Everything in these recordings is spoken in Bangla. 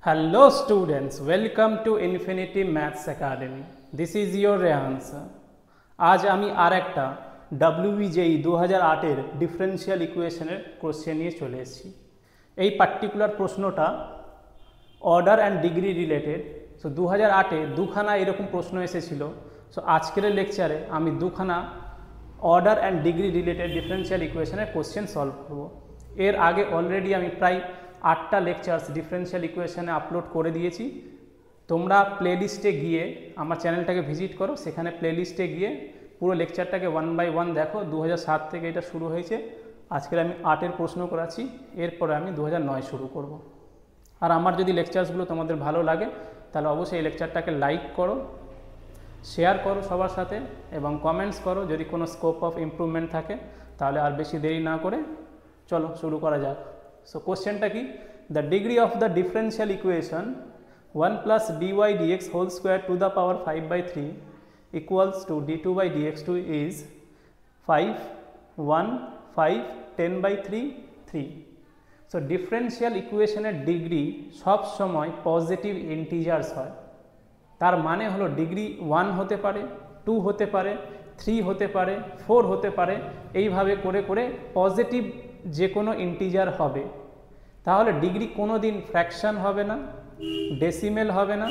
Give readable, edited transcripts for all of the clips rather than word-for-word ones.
Hello students, welcome to Infinity Maths Academy. This is your Rehan sir. আজ আমি আর একটা WBJE 2008 এর ডিফারেন্সিয়াল ইকুয়েশনের কোশ্চেন নিয়ে চলে এসেছি। এই পার্টিকুলার প্রশ্নটা order and degree related. So 2008 দুখানা এরকম প্রশ্ন এসেছিল। সো আজকের লেকচারে আমি দুখানা order and degree related differential ইকুয়েশনের কোশ্চেন সলভ করব। এর আগে অলরেডি আমি প্রায় 8টা লেকচার্স ডিফারেন্সিয়াল ইকুয়েশনে আপলোড করে দিয়েছি। তোমরা প্লেলিস্টে গিয়ে আমার চ্যানেলটাকে ভিজিট করো, সেখানে প্লেলিস্টে গিয়ে পুরো লেকচারটাকে 1 বাই 1 দেখো। 2007 থেকে এটা শুরু হয়েছে। আজকের আমি 8-এর প্রশ্ন করাচ্ছি, এরপরে আমি 2009 শুরু করব। আর আমার যদি লেকচার্সগুলো তোমাদের ভালো লাগে তাহলে অবশ্যই এই লেকচারটাকে লাইক করো, শেয়ার করো সবার সাথে এবং কমেন্টস করো। যদি কোনো স্কোপ অফ ইমপ্রুভমেন্ট থাকে তাহলে আর বেশি দেরি না করে চলো শুরু করা যাক। সো কোশ্চেনটা কি? The degree of the differential equation 1 plus dy dx whole square to the power 5/3 equals to d2 by dx2 is 5, 1, 5, 10/3, 3. So differential ইকুয়েশনের ডিগ্রি সব সময় পজিটিভ ইন্টিজার্স হয়। তার মানে হলো ডিগ্রি 1 হতে পারে, 2 হতে পারে, 3 হতে পারে, 4 হতে পারে। এইভাবে করে করে পজিটিভ যে কোনো ইন্টিজার হবে। তাহলে ডিগ্রি কোনো দিন ফ্র্যাকশন হবে না, ডেসিমেল হবে না,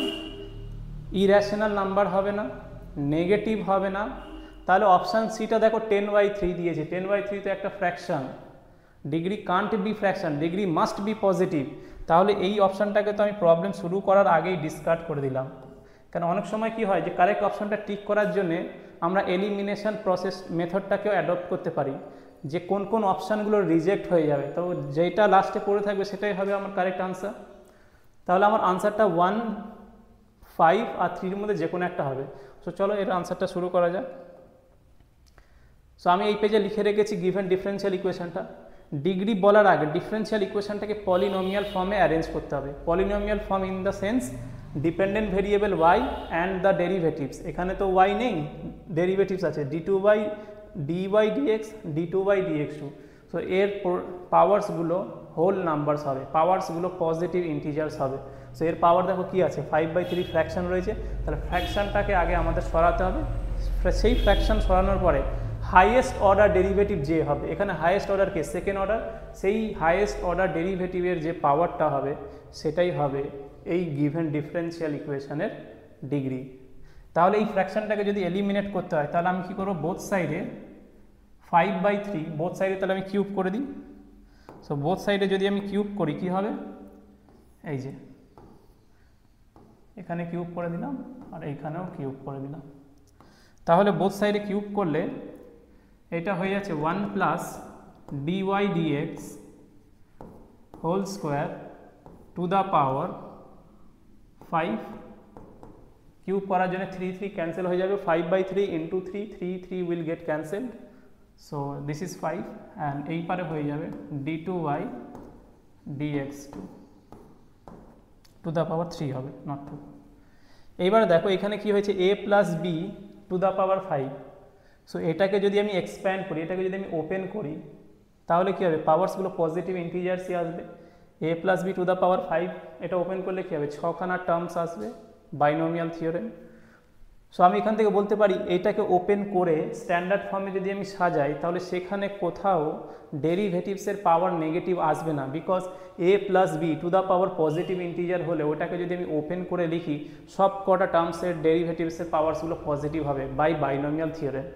ইরেশনাল নাম্বার হবে না, নেগেটিভ হবে না। তাহলে অপশান সিটা দেখো 10/3 দিয়েছে। 10/3 তো একটা fraction. Degree can't be fraction, degree must be positive. তাহলে এই অপশানটাকে তো আমি প্রবলেম শুরু করার আগেই ডিসকার্ড করে দিলাম। কারণ অনেক সময় কি হয় যে কারেক্ট অপশানটা টিক করার জন্যে আমরা এলিমিনেশন প্রসেস মেথডটাকেও অ্যাডপ্ট করতে পারি, যে কোন কোন অপশানগুলো রিজেক্ট হয়ে যাবে। তো যেটা লাস্টে পড়ে থাকবে সেটাই হবে আমার কারেক্ট আনসার। তাহলে আমার আনসারটা 1, 5 আর 3-র মধ্যে যে কোনো একটা হবে। সো চলো এর আনসারটা শুরু করা যাক। সো আমি এই পেজে লিখে রেখেছি গিভেন ডিফারেন্সিয়াল ইকুয়েশনটা। ডিগ্রি বলার আগে ডিফারেন্সিয়াল ইকুয়েশনটাকে পলিনোমিয়াল ফর্মে অ্যারেঞ্জ করতে হবে। Polynomial form in the sense dependent variable y and the derivatives. এখানে তো y নেই, ডেরিভেটিভস আছে d2 by dy dx, d2 by dx2। So এর পাওয়ার্সগুলো হোল নাম্বারস হবে, পাওয়ার্সগুলো পজিটিভ ইন্টিজার্স হবে। সো এর পাওয়ার দেখো কি আছে, 5/3 ফ্র্যাকশন রয়েছে। তাহলে ফ্র্যাকশনটাকে আগে আমাদের সরাতে হবে। সেই ফ্র্যাকশন সরানোর পরে হাইয়েস্ট অর্ডার ডেরিভেটিভ যে হবে, এখানে হাইয়েস্ট অর্ডার কে সেকেন্ড অর্ডার, সেই হাইয়েস্ট অর্ডার ডেরিভেটিভের যে পাওয়ারটা হবে সেটাই হবে এই গিভেন ডিফারেন্সিয়াল ইকুয়েশনের ডিগ্রি। তাহলে এই ফ্র্যাকশনটাকে যদি এলিমিনেট করতে হয় তাহলে আমি কী করবো, বোথ সাইডে 5/3, বোথ সাইডে তাহলে আমি কিউব করে দিই। সো বোথ সাইডে যদি আমি কিউব করি কি হবে, এই যে এখানে কিউব করে দিলাম আর এইখানেও কিউব করে দিলাম। তাহলে বোথ সাইডে কিউব করলে এটা হয়ে যাচ্ছে 1 plus dy dx whole square to the power 5। Cube করার জন্য 3 ক্যান্সেল হয়ে যাবে, 5/3 into 3 will get cancelled. So this is 5 and এই পারে হয়ে যাবে d2 by dx2 two the পাওয়ার 3 হবে, নট 2। এইবারে দেখো এখানে কি হয়েছে, a plus b two the power 5। So এটাকে যদি আমি এক্সপ্যান্ড করি, এটাকে যদি আমি ওপেন করি তাহলে কী হবে, পাওয়ার্সগুলো পজিটিভ ইন্টিজার্সই আসবে। a plus b two the power 5 এটা ওপেন করলে কী হবে, 6খানা টার্মস আসবে, বাইনোমিয়াল থিওরেম। সো আমি এখান থেকে বলতে পারি এটাকে ওপেন করে স্ট্যান্ডার্ড ফর্মে যদি আমি সাজাই তাহলে সেখানে কোথাও ডেরিভেটিভসের পাওয়ার নেগেটিভ আসবে না, because a plus b two the power positive integer হলে ওটাকে যদি আমি ওপেন করে লিখি সব কটা টার্মসের ডেরিভেটিভসের পাওয়ারসগুলো পজিটিভ হবে বাই বাইনোমিয়াল থিওরেম।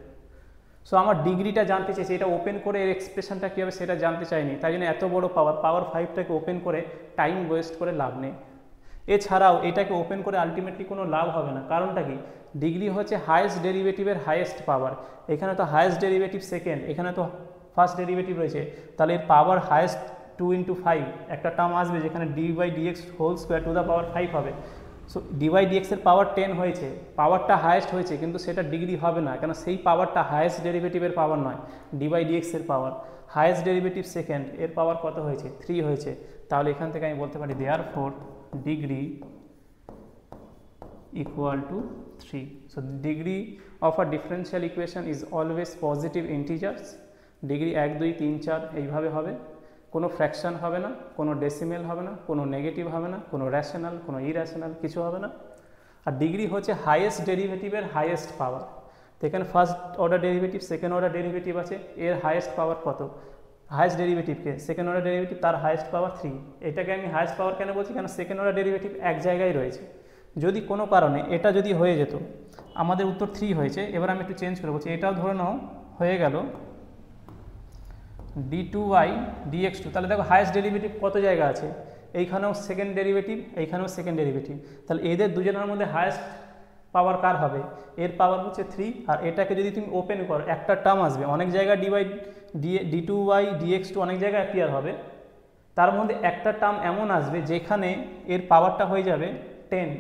সো আমার ডিগ্রিটা জানতে চাইছে, এটা ওপেন করে এর এক্সপ্রেশনটা কী হবে সেটা জানতে চাইনি, তাই জন্য এত বড় পাওয়ার 5টাকে ওপেন করে টাইম ওয়েস্ট করে লাভ নেই। এছাড়াও এটাকে ওপেন করে আলটিমেটলি কোনো লাভ হবে না। কারণটা কি, ডিগ্রি হচ্ছে হায়েস্ট ডেরিভেটিভের হায়েস্ট পাওয়ার। এখানে তো হায়েস্ট ডেরিভেটিভ সেকেন্ড, এখানে তো ফার্স্ট ডেরিভেটিভ রয়েছে। তাহলে এর পাওয়ার হায়েস্ট 2 into 5 একটা টার্ম আসবে যেখানে dy dx whole square to the power 5 হবে। সো dy dx এর পাওয়ার 10 হয়েছে, পাওয়ারটা হায়েস্ট হয়েছে, কিন্তু সেটা ডিগ্রি হবে না, কেন সেই পাওয়ারটা হায়েস্ট ডেরিভেটিভের পাওয়ার নয়, dy dx এর পাওয়ার। হায়েস্ট ডেরিভেটিভ সেকেন্ড, এর পাওয়ার কত হয়েছে, 3 হয়েছে। তাহলে এখান থেকে আমি বলতে পারি therefore degree equal to 3. So the degree of a differential equation is always positive integers. Degree 1, 2, 3, 4 এইভাবে হবে। কোনো ফ্র্যাকশন হবে না, কোনো ডেসিমেল হবে না, কোনো নেগেটিভ হবে না, কোনো র্যাশনাল, কোনো ইর্যাশনাল কিছু হবে না। আর ডিগ্রি হচ্ছে হাইয়েস্ট ডেরিভেটিভের হাইয়েস্ট পাওয়ার। তো এখানে first order derivative, second order derivative আছে, এর হাইয়েস্ট পাওয়ার কত? হাইয়েস্ট ডেরিভেটিভকে সেকেন্ড অর্ডার ডেরিভেটিভ, তার হাইয়েস্ট পাওয়ার 3। এটাকে আমি হাইয়েস্ট পাওয়ার কেন বলছি? কেন সেকেন্ড অর্ডার ডেরিভেটিভ এক জায়গায় রয়েছে। যদি কোনো কারণে এটা যদি হয়ে যেত, আমাদের উত্তর 3 হয়েছে, এবার আমি একটু চেঞ্জ করে বলছি, এটাও ধরে নাও হয়ে গেল d2y dx2, তাহলে দেখো হাইয়েস্ট ডেরিভেটিভ কত জায়গা আছে? এইখানেও সেকেন্ড ডেরিভেটিভ, এইখানেও সেকেন্ড ডেরিভেটিভ, তাহলে এদের দুজনের মধ্যে হাইয়েস্ট পাওয়ার কার হবে? এর পাওয়ার হচ্ছে 3। আর এটাকে যদি তুমি ওপেন করো, একটা টার্ম আসবে, অনেক জায়গায় d2y dx2 অনেক জায়গায় অ্যাপিয়ার হবে, তার মধ্যে একটা টার্ম এমন আসবে যেখানে এর পাওয়ারটা হয়ে যাবে 10।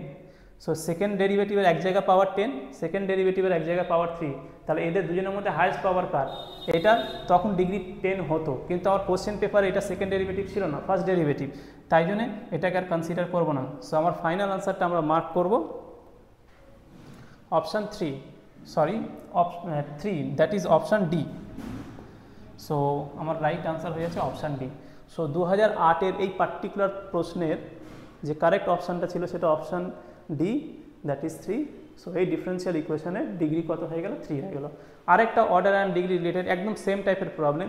সো সেকেন্ড ডেরিভেটিভের এক জায়গা পাওয়ার 10, সেকেন্ড ডেরিভেটিভের এক জায়গা পাওয়ার 3, তাহলে এদের দুজনের মধ্যে হাইয়েস্ট পাওয়ার কার? এটা তখন ডিগ্রি 10 হতো, কিন্তু আমার কোশ্চেন পেপারে এটা সেকেন্ড ডেরিভেটিভ ছিল না, ফার্স্ট ডেরিভেটিভ, তাই জন্য এটাকে আর কনসিডার করবো না। সো আমার ফাইনাল আনসারটা আমরা মার্ক করব option 3, sorry 3, that is option D. So আমার রাইট আনসার হয়ে যাচ্ছে অপশান ডি। সো 2008-এর এই পার্টিকুলার প্রশ্নের যে কারেক্ট অপশানটা ছিল সেটা option D, that is 3। So এই ডিফারেন্সিয়াল ইকুয়েশনের ডিগ্রি কত হয়ে গেল? 3 হয়ে গেল। আরেকটা অর্ডার অ্যান্ড ডিগ্রি রিলেটেড একদম সেম টাইপের প্রবলেম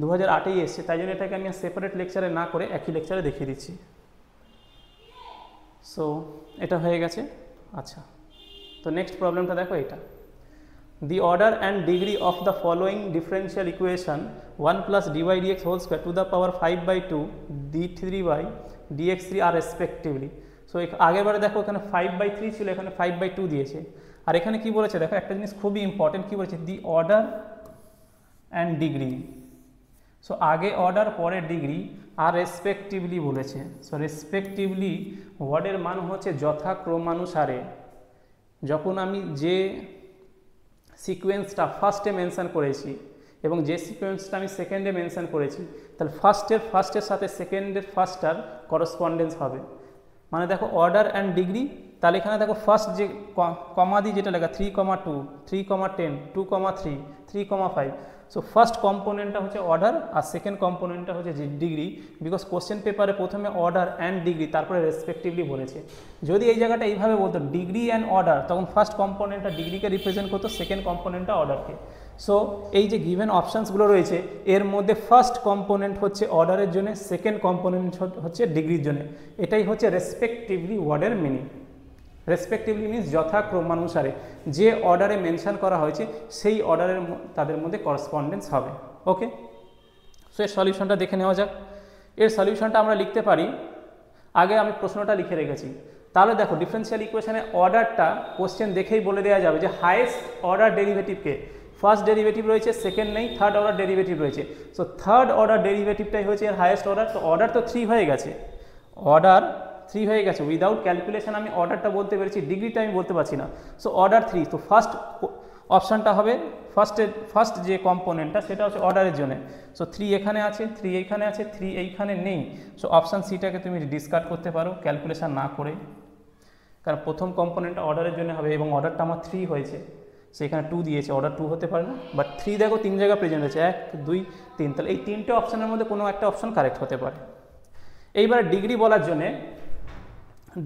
2008-এই এসছে, তাই জন্য এটাকে আমি সেপারেট লেকচারে না করে একই লেকচারে দেখিয়ে দিচ্ছি। সো এটা হয়ে গেছে। আচ্ছা, তো নেক্সট প্রবলেমটা দেখো এটা। The order and degree of the following differential equation 1 plus dy dx whole square to the power 5/2 d3y dx3 are respectively. So আগের বারে দেখো এখানে 5/3 ছিল, এখানে 5/2 দিয়েছে। আর এখানে কি বলেছে দেখো, একটা জিনিস খুবই ইম্পর্টেন্ট, কি বলেছে? The order and degree. So আগে অর্ডার পরে ডিগ্রি আর রেসপেক্টিভলি বলেছে। সো রেসপেক্টিভলি ওয়ার্ডের মান হচ্ছে যথাক্রমানুসারে। যখন আমি যে সিকোয়েন্সটা ফার্স্টে মেনশন করেছি এবং যে সিকোয়েন্সটা আমি সেকেন্ডে মেনশন করেছি, তাহলে ফার্স্টের সাথে সেকেন্ডের ফার্স্টটার করসপন্ডেন্স হবে। মানে দেখো অর্ডার অ্যান্ড ডিগ্রি, তাহলে এখানে দেখো ফার্স্ট যে কমাদি যেটা লেখা 3,2, 3,10, 2,3, 3,5। সো ফার্স্ট কম্পোনেন্টটা হচ্ছে অর্ডার আর সেকেন্ড কম্পোনেন্টটা হচ্ছে ডিগ্রি, বিকজ কোশ্চেন পেপারে প্রথমে অর্ডার অ্যান্ড ডিগ্রি তারপরে রেসপেক্টিভলি বলেছে। যদি এই জায়গাটা এইভাবে বলতো ডিগ্রি অ্যান্ড অর্ডার, তখন ফার্স্ট কম্পোনেন্টটা ডিগ্রিকে রিপ্রেজেন্ট করতো, সেকেন্ড কম্পোনেন্টটা অর্ডারকে। সো এই যে গিভেন অপশানসগুলো রয়েছে এর মধ্যে ফার্স্ট কম্পোনেন্ট হচ্ছে অর্ডারের জন্য, সেকেন্ড কম্পোনেন্ট হচ্ছে ডিগ্রির জন্য। এটাই হচ্ছে রেসপেক্টিভলি ওয়ার্ডের মিনিং। রেসপেক্টিভলি মিনস যথাক্রমানুসারে, যে অর্ডারে মেনশন করা হয়েছে সেই অর্ডারের তাদের মধ্যে করসপন্ডেন্স হবে। ওকে, সো এর সলিউশনটা দেখে নেওয়া যাক। এর সলিউশনটা আমরা লিখতে পারি, আগে আমি প্রশ্নটা লিখে রেখেছি। তাহলে দেখো ডিফারেন্সিয়াল ইকুয়েশনের অর্ডারটা কোশ্চেন দেখেই বলে দেওয়া যাবে যে হাইয়েস্ট অর্ডার ডেরিভেটিভকে, ফার্স্ট ডেরিভেটিভ রয়েছে, সেকেন্ড নেই, থার্ড অর্ডার ডেরিভেটিভ রয়েছে। সো থার্ড অর্ডার ডেরিভেটিভটাই হচ্ছে এর হাইয়েস্ট অর্ডার। তো অর্ডার তো 3 হয়ে গেছে, অর্ডার 3 হয়ে গেছে, উইদাউট ক্যালকুলেশন আমি অর্ডারটা বলতে পেরেছি, ডিগ্রিটা আমি বলতে পারছি না। সো অর্ডার 3, তো ফার্স্ট অপশানটা হবে ফার্স্ট যে কম্পোনেন্টটা সেটা হচ্ছে অর্ডারের জন্য। সো 3 এখানে আছে, 3 এইখানে আছে, 3 এইখানে নেই। সো অপশান সিটাকে তুমি ডিসকার্ড করতে পারো ক্যালকুলেশন না করে, কারণ প্রথম কম্পোনেন্টটা অর্ডারের জন্য হবে এবং অর্ডারটা আমার 3 হয়েছে, সেখানে 2 দিয়েছে, অর্ডার 2 হতে পারে না। বাট 3 দেখো 3 জায়গা প্রেজেন্ট হয়েছে, 1, 2, 3, তাহলে এই 3টে অপশানের মধ্যে কোনো একটা অপশান কারেক্ট হতে পারে। এইবার ডিগ্রি বলার জন্যে,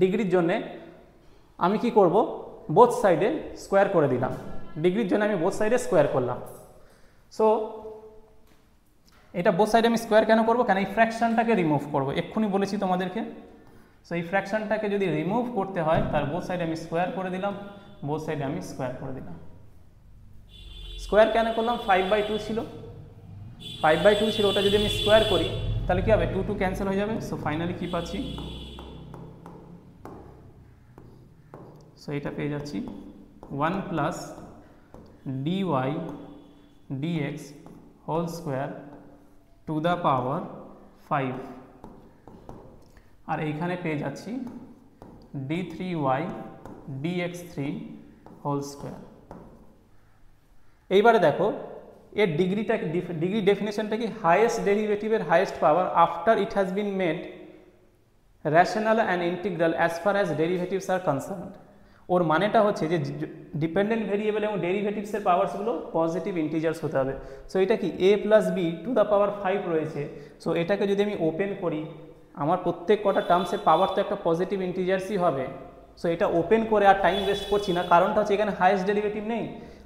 ডিগ্রির জন্যে আমি কি করব? বোথ সাইডে স্কোয়ার করে দিলাম। ডিগ্রির জন্য আমি বোথ সাইডে স্কোয়ার করলাম। সো এটা বোথ সাইডে আমি স্কোয়ার কেন করব? কেন এই ফ্র্যাকশনটাকে রিমুভ করব, এক্ষুনি বলেছি তোমাদেরকে। সো এই ফ্র্যাকশনটাকে যদি রিমুভ করতে হয় তার বোথ সাইডে আমি স্কোয়ার করে দিলাম, বোথ সাইডে আমি স্কোয়ার করে দিলাম। স্কোয়ার কেন করলাম? 5/2 ছিল, 5/2 ছিল, ওটা যদি আমি স্কোয়ার করি তাহলে কী হবে? 2 2 ক্যান্সেল হয়ে যাবে। সো ফাইনালি কী পাচ্ছি? সো এটা পেয়ে যাচ্ছি 1 plus dy dx whole square to the power 5, আর এইখানে পেয়ে যাচ্ছি d3y dx3 হোল স্কোয়ার। এইবারে দেখো এর ডিগ্রি ডেফিনেশনটা কি? হাইয়েস্ট ডেরিভেটিভের highest power after it has been made rational and integral as far as derivatives are concerned. ওর মানেটা হচ্ছে যে ডিপেন্ডেন্ট ভেরিয়েবল এবং ডেরিভেটিভসের পাওয়ার্সগুলো পজিটিভ ইন্টিজার্স হতে হবে। সো এটা কি a plus b to the power 5 রয়েছে। সো এটাকে যদি আমি ওপেন করি, আমার প্রত্যেক কটা টার্মসের পাওয়ার তো একটা পজিটিভ ইন্টিজার্সই হবে। সো এটা ওপেন করে আর টাইম ওয়েস্ট করছি না, কারণটা হচ্ছে এখানে হায়েস্ট ডেরিভেটিভ নেই।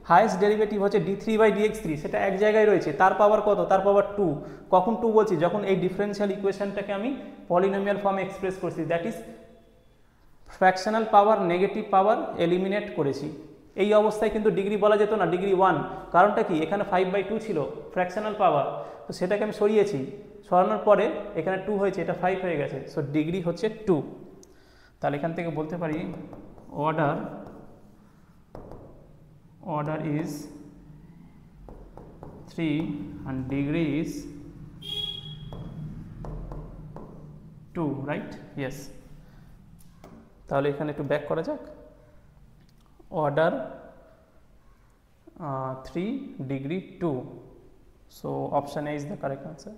হায়েস্ট ডেরিভেটিভ হচ্ছে d3/dx3, সেটা এক জায়গায় রয়েছে, তার পাওয়ার কত, তার পাওয়ার 2। কখন 2 বলছি, যখন এই ডিফারেন্সিয়াল ইকুয়েশনটাকে আমি পলিনোমিয়াল ফর্মে এক্সপ্রেস করছি, that is fractional power negative power eliminate করেছি। এই অবস্থায় কিন্তু ডিগ্রি বলা যেত না, ডিগ্রি 1। কারণটা কি, এখানে 5/2 ছিল ফ্র্যাকশনাল পাওয়ার, তো সেটাকে আমি সরিয়েছি, সরানোর পরে এখানে 2 হয়েছে, এটা 5 হয়ে গেছে। সো ডিগ্রি হচ্ছে 2। তাহলে এখান থেকে বলতে পারি order is 3 and degree is 2, right? Yes. তাহলে এখানে একটু ব্যাক করা যাক। Order 3, degree 2। So option A is the correct answer.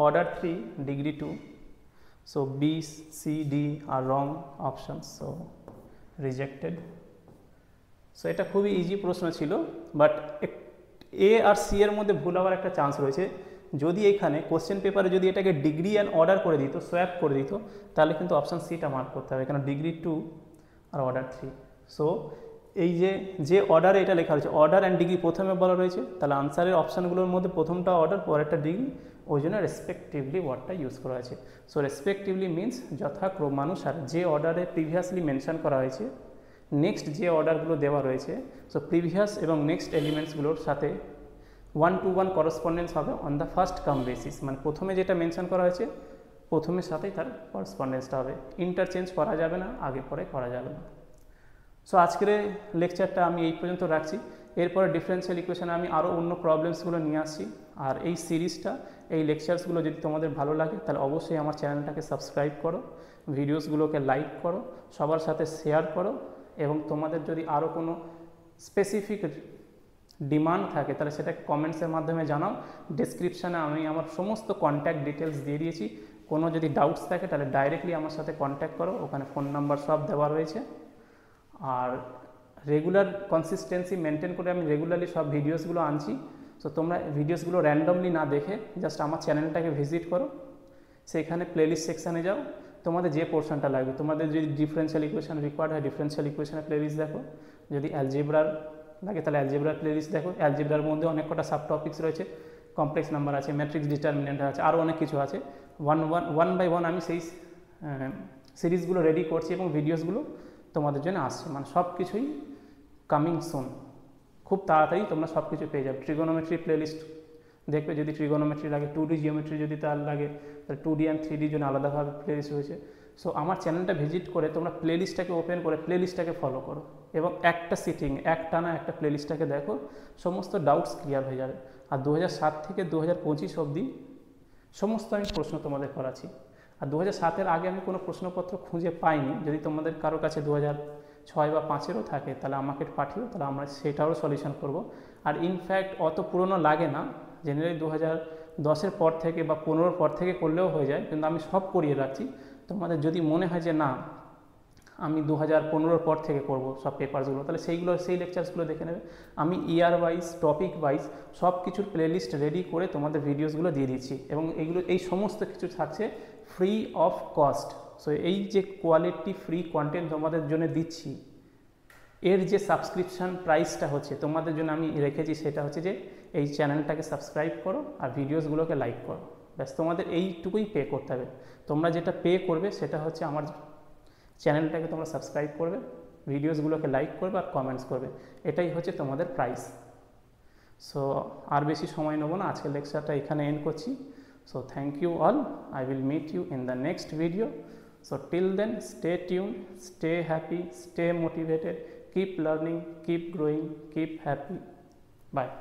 Order 3, degree 2। So B, C, D are wrong options, so rejected. So এটা খুবই ইজি প্রশ্ন ছিল, বাট এ আর সি এর মধ্যে ভুল হওয়ার একটা চান্স রয়েছে। যদি এখানে কোশ্চেন পেপারে যদি এটাকে ডিগ্রি অ্যান্ড অর্ডার করে দিত, সোয়াপ করে দিত, তাহলে কিন্তু অপশান সিটা মার্ক করতে হবে, এখানে ডিগ্রি 2 আর অর্ডার 3। সো এই যে অর্ডারে এটা লেখা রয়েছে, অর্ডার অ্যান্ড ডিগ্রি প্রথমে বলা রয়েছে, তাহলে আনসারের অপশানগুলোর মধ্যে প্রথমটা অর্ডার, পরেরটা ডিগ্রি, ওই জন্য রেসপেক্টিভলি ওয়ার্ডটা ইউজ করা হয়েছে। সো রেসপেক্টিভলি মিনস যথাক্রমানুসারে, যে অর্ডারে প্রিভিয়াসলি মেনশন করা হয়েছে, নেক্সট যে অর্ডারগুলো দেওয়া রয়েছে, সো প্রিভিয়াস এবং নেক্সট এলিমেন্টসগুলোর সাথে 1-to-1 করসপন্ডেন্স হবে on the first come basis, মানে প্রথমে যেটা মেনশন করা হয়েছে প্রথমের সাথেই তার করসপন্ডেন্সটা হবে, ইন্টারচেঞ্জ করা যাবে না, আগে পরে করা যাবে না। সো আজকের লেকচারটা আমি এই পর্যন্ত রাখছি। এরপরে ডিফারেন্সিয়াল ইকুয়েশনে আমি আরও অন্য প্রবলেমসগুলো নিয়ে আসছি। আর এই সিরিজটা, এই লেকচার্সগুলো যদি তোমাদের ভালো লাগে, তাহলে অবশ্যই আমার চ্যানেলটাকে সাবস্ক্রাইব করো, ভিডিওসগুলোকে লাইক করো, সবার সাথে শেয়ার করো, এবং তোমাদের যদি আরও কোনো স্পেসিফিক ডিমান্ড থাকে তাহলে সেটা কমেন্টসের মাধ্যমে জানাও। ডেসক্রিপশানে আমি আমার সমস্ত কন্ট্যাক্ট ডিটেলস দিয়ে দিয়েছি, কোনো যদি ডাউটস থাকে তাহলে ডাইরেক্টলি আমার সাথে কন্ট্যাক্ট করো, ওখানে ফোন নাম্বার সব দেওয়া রয়েছে। আর রেগুলার কনসিস্টেন্সি মেনটেন করে আমি রেগুলারলি সব ভিডিওসগুলো আনছি। সো তোমরা ভিডিওসগুলো র্যান্ডমলি না দেখে জাস্ট আমার চ্যানেলটাকে ভিজিট করো, সেখানে প্লেলিস্ট সেকশানে যাও, তোমাদের যে পোর্শনটা লাগবে, তোমাদের যদি ডিফারেন্সিয়াল ইকুয়েশন রিকোয়ার্ড হয় ডিফারেন্সিয়াল ইকুয়েশনের প্লেলিস্ট দেখো, যদি অ্যালজেব্রার লাগে তাহলে অ্যালজেব্রার প্লেলিস্ট দেখো। অ্যালজেব্রার মধ্যে অনেক কটা সাব টপিক্স রয়েছে, কমপ্লেক্স নাম্বার আছে, ম্যাট্রিক্স ডিটারমিনেন্ট আছে, আরও অনেক কিছু আছে। ওয়ান বাই ওয়ান আমি সেই সিরিজগুলো রেডি করছি এবং ভিডিওসগুলো তোমাদের জন্য আসছে, মানে সব কিছুই কামিং সুন, খুব তাড়াতাড়ি তোমরা সব কিছু পেয়ে যাবে। ট্রিগোনোমেট্রি প্লেলিস্ট দেখবে, যদি ট্রিগোনোমেট্রি লাগে, 2D জিওমেট্রি যদি তার লাগে, তাহলে 2D অ্যান্ড 3D জন্য আলাদাভাবে প্লেলিস্ট রয়েছে। সো আমার চ্যানেলটা ভিজিট করে তোমরা প্লেলিস্টটাকে ওপেন করে প্লেলিস্টটাকে ফলো করো এবং একটা সিটিং একটানা একটা প্লেলিস্টটাকে দেখো, সমস্ত ডাউটস ক্লিয়ার হয়ে যাবে। আর 2007 থেকে 2025 অবধি সমস্ত আমি প্রশ্ন তোমাদের করাচ্ছি। আর 2007-এর আগে আমি কোনো প্রশ্নপত্র খুঁজে পাইনি, যদি তোমাদের কারো কাছে 2006 বা 5-এরও থাকে তাহলে আমাকে পাঠিও, তাহলে আমরা সেটাও সলিউশন করব। আর ইনফ্যাক্ট অত পুরনো লাগে না, জেনারেলি 2010-এর পর থেকে বা 15-এর পর থেকে করলেও হয়ে যায়, কিন্তু আমি সব করিয়ে রাখছি। তোমাদের যদি মনে হয় যে না আমি 2015-এর পর থেকে করব সব পেপারসগুলো, তাহলে সেই লেকচার্সগুলো দেখে নেবে। আমি ইয়ার ওয়াইজ, টপিক ওয়াইজ সব কিছুর প্লেলিস্ট রেডি করে তোমাদের ভিডিওসগুলো দিয়ে দিচ্ছি, এবং এই সমস্ত কিছু থাকছে ফ্রি অফ কস্ট। সো এই যে কোয়ালিটি ফ্রি কন্টেন্ট তোমাদের জন্য দিচ্ছি, এর যে সাবস্ক্রিপশান প্রাইসটা হচ্ছে তোমাদের জন্য আমি রেখেছি, সেটা হচ্ছে যে এই চ্যানেলটাকে সাবস্ক্রাইব করো আর ভিডিওসগুলোকে লাইক করো, ব্যাস তোমাদের এইটুকুই পে করতে হবে। তোমরা যেটা পে করবে সেটা হচ্ছে আমার চ্যানেলটাকে তোমরা সাবস্ক্রাইব করবে, ভিডিওসগুলোকে লাইক করবে আর কমেন্টস করবে, এটাই হচ্ছে তোমাদের প্রাইস। সো আর বেশি সময় নেবো না, আজকের লেকচারটা এখানে এন্ড করছি। So thank you all, I will meet you in the next video. So till then, stay tuned, stay happy, stay motivated, keep learning, keep growing, keep happy. Bye.